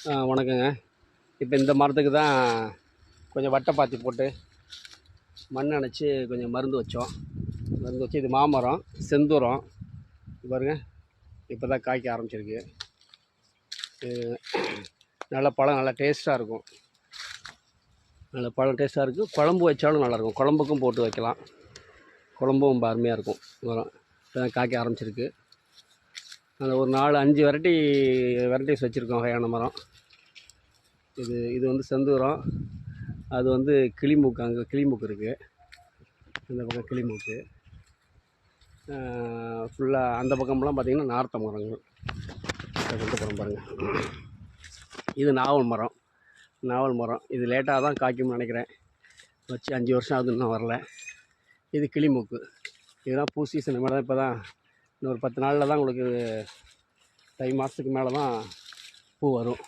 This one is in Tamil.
வணக்கங்க. இப்போ இந்த மரத்துக்கு தான் கொஞ்சம் வட்டைப்பாத்தி போட்டு மண் அணைச்சி கொஞ்சம் மருந்து வச்சோம். மருந்து வச்சு இது மாமரம் செந்தூரம் பாருங்க. இப்போ தான் காய்க்க ஆரம்பிச்சிருக்கு. நல்ல பழம் நல்லா டேஸ்ட்டாக இருக்கும். நல்ல பழம் டேஸ்ட்டாக இருக்குது. குழம்பு வச்சாலும் நல்லாயிருக்கும். குழம்புக்கும் போட்டு வைக்கலாம். குழம்பும் ரொம்ப அருமையாக இருக்கும். மரம் இப்போ தான் காய்க்க ஆரம்பிச்சிருக்கு. அந்த ஒரு 4-5 வெரைட்டிஸ் வச்சுருக்கோம் வகையான மரம். இது வந்து செந்தூரம். அது வந்து கிளிமூக்கு. அங்கே கிளிமூக்கு இருக்குது. இந்த பக்கம் கிளிமூக்கு. ஃபுல்லாக அந்த பக்கம்லாம் பார்த்திங்கன்னா நார்த்த மரங்கள் கொண்டு போகிறோம் பாருங்கள். இது நாவல் மரம். இது லேட்டாக தான் காய்க்கும்னு நினைக்கிறேன். வச்சு 5 வருஷம் ஆகுது, இன்னும் வரல. இது கிளிமூக்கு. இதெல்லாம் பூ சீசன் மேலே தான். இப்போ தான் இன்னொரு 10 நாளில் தான் உங்களுக்கு தை மாதத்துக்கு மேலே தான் பூ வரும்.